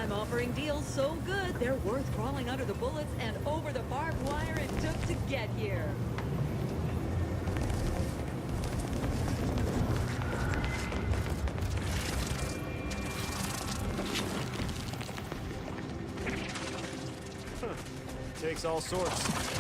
I'm offering deals so good, they're worth crawling under the bullets and over the barbed wire it took to get here. Takes all sorts.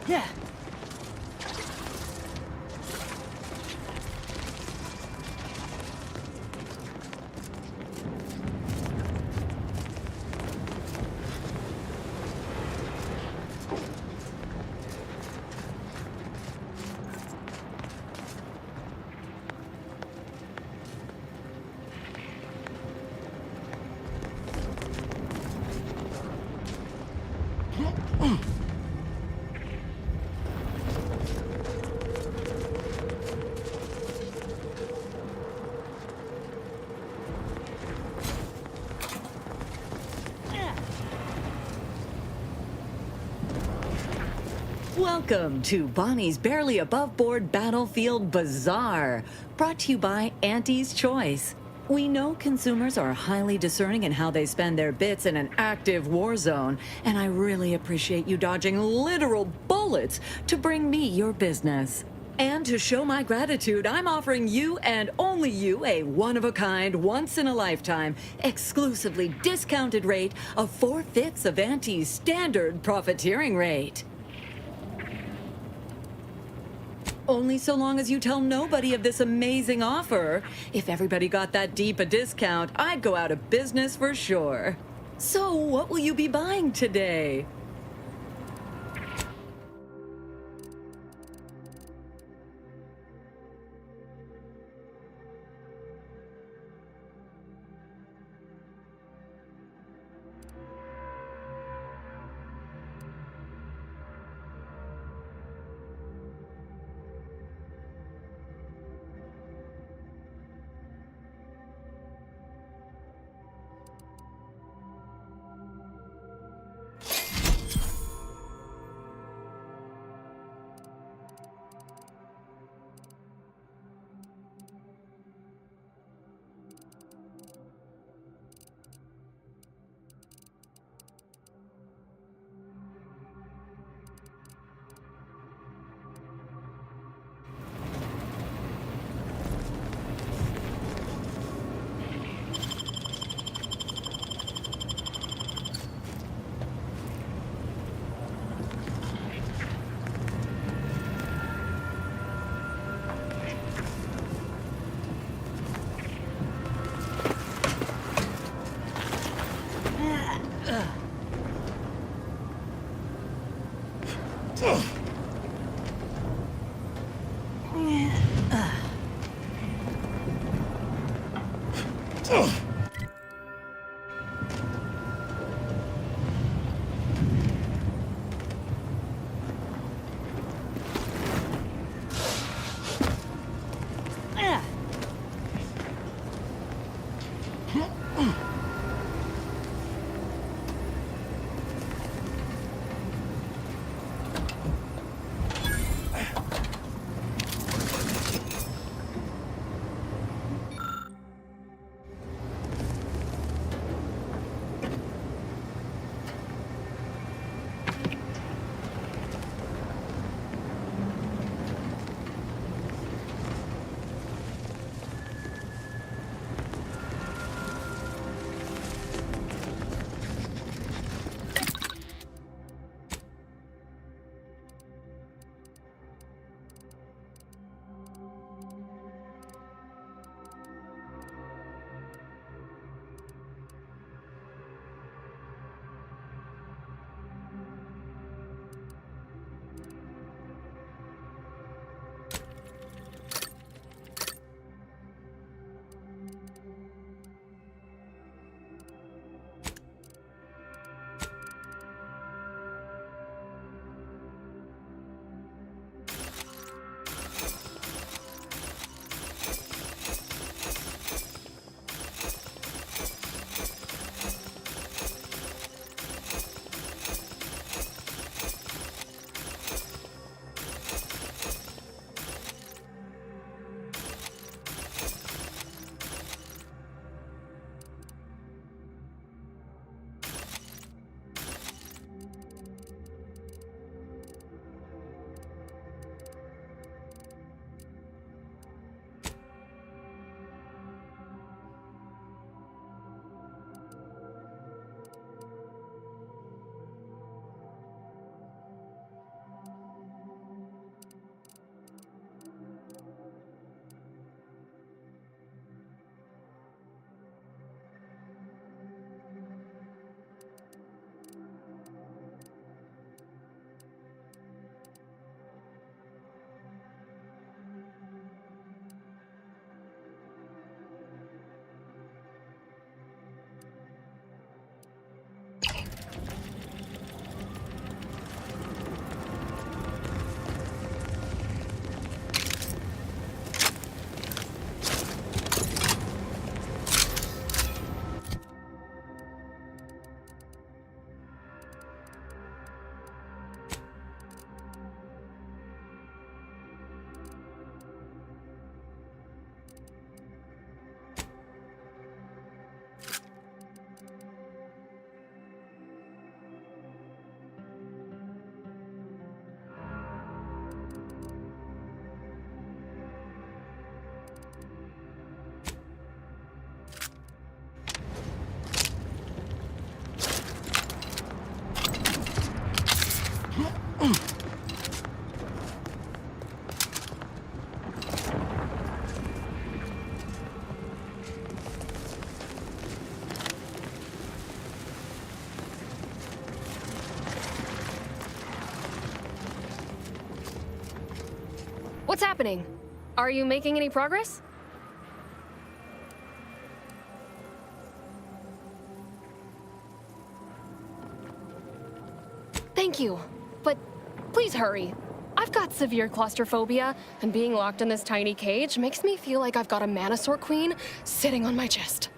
Yeah. Welcome to Bonnie's Barely Above Board Battlefield Bazaar, brought to you by Auntie's Choice. We know consumers are highly discerning in how they spend their bits in an active war zone, and I really appreciate you dodging literal bullets to bring me your business. And to show my gratitude, I'm offering you and only you a one-of-a-kind, once-in-a-lifetime, exclusively discounted rate of 4/5 of Auntie's standard profiteering rate. Only so long as you tell nobody of this amazing offer. If everybody got that deep a discount, I'd go out of business for sure. So, what will you be buying today? What's happening? Are you making any progress? Thank you, but please hurry. I've got severe claustrophobia, and being locked in this tiny cage makes me feel like I've got a Manosaur Queen sitting on my chest.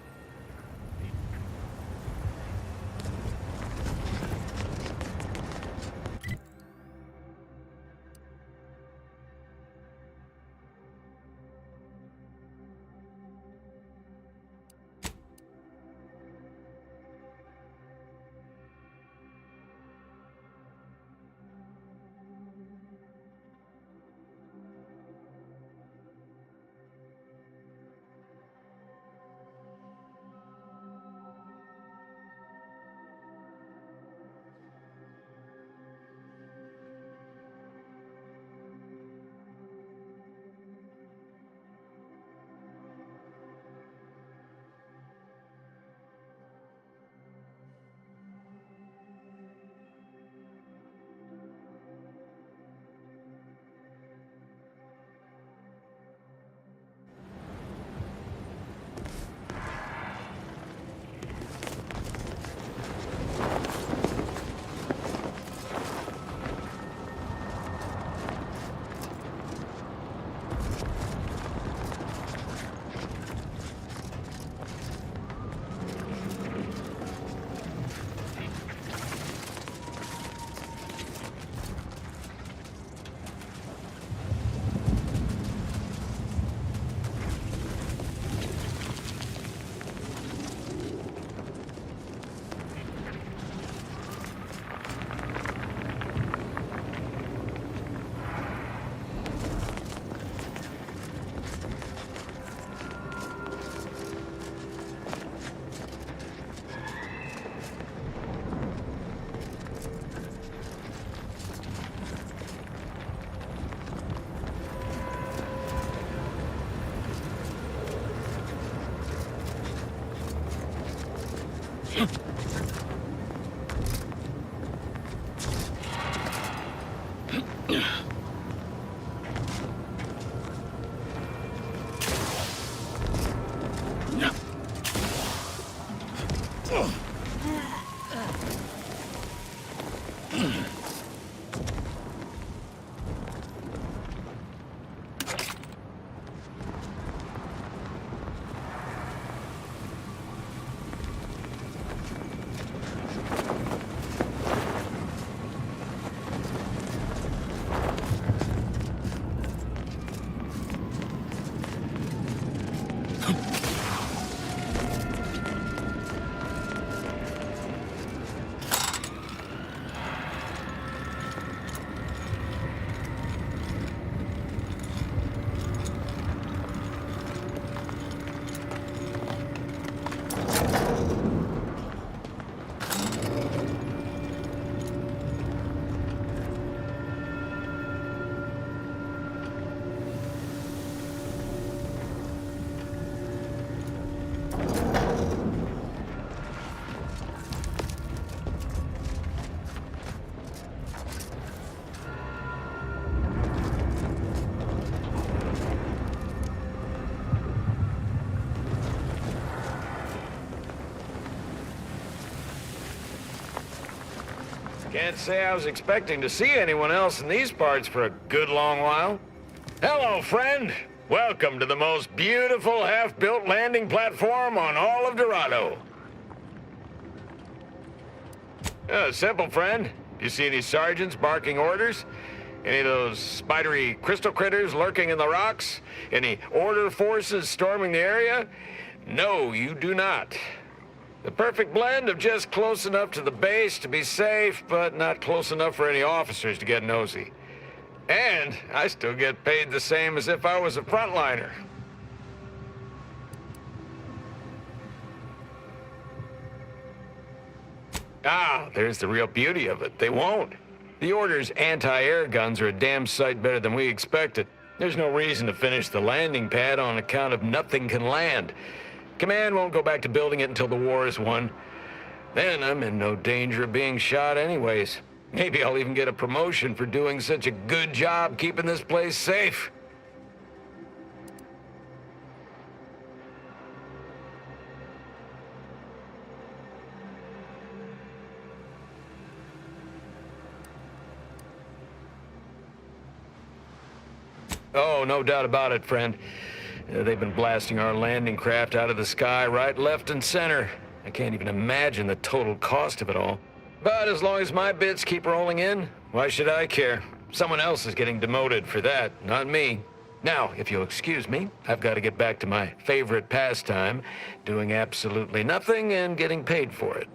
Can't say I was expecting to see anyone else in these parts for a good long while. Hello, friend. Welcome to the most beautiful half-built landing platform on all of Dorado. Simple, friend. You see any sergeants barking orders? Any of those spidery crystal critters lurking in the rocks? Any order forces storming the area? No, you do not. The perfect blend of just close enough to the base to be safe, but not close enough for any officers to get nosy. And I still get paid the same as if I was a frontliner. Ah, there's the real beauty of it. They won't. The Order's anti-air guns are a damn sight better than we expected. There's no reason to finish the landing pad on account of nothing can land. Command won't go back to building it until the war is won. Then I'm in no danger of being shot anyways. Maybe I'll even get a promotion for doing such a good job keeping this place safe. Oh, no doubt about it, friend. They've been blasting our landing craft out of the sky right, left, and center. I can't even imagine the total cost of it all. But as long as my bits keep rolling in, why should I care? Someone else is getting demoted for that, not me. Now, if you'll excuse me, I've got to get back to my favorite pastime, doing absolutely nothing and getting paid for it.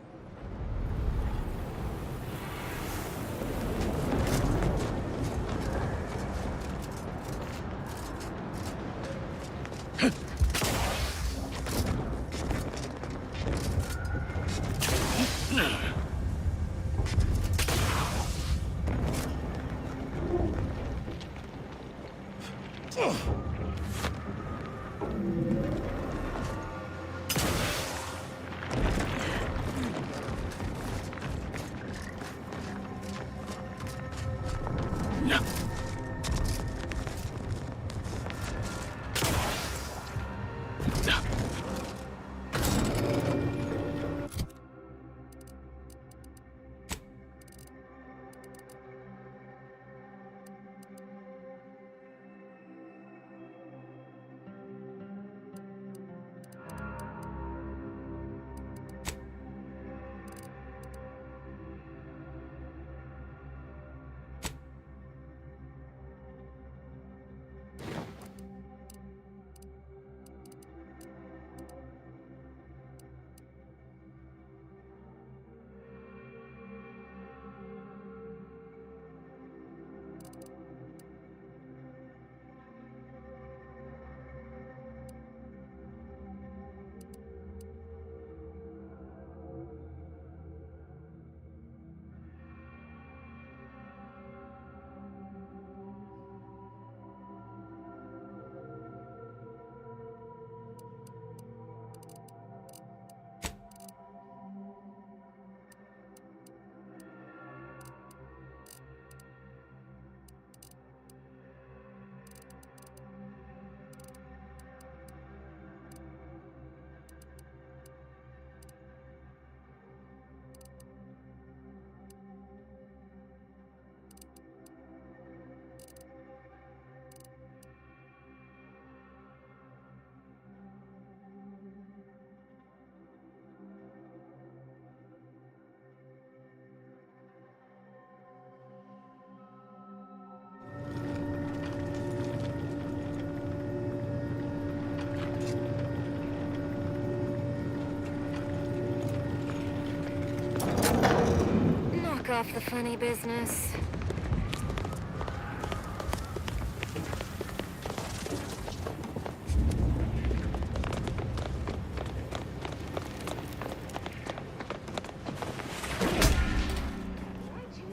Off the funny business.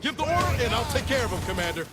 Give the order and I'll take care of him, Commander.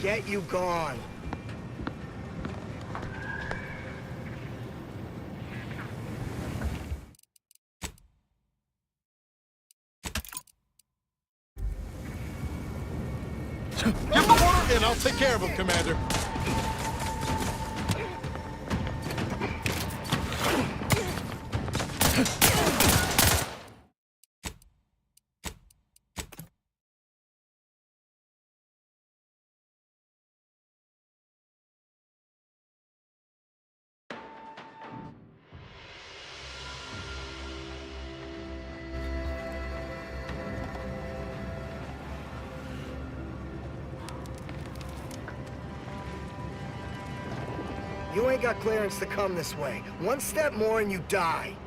Get you gone. Give the order and I'll take care of him, Commander. You ain't got clearance to come this way. One step more and you die.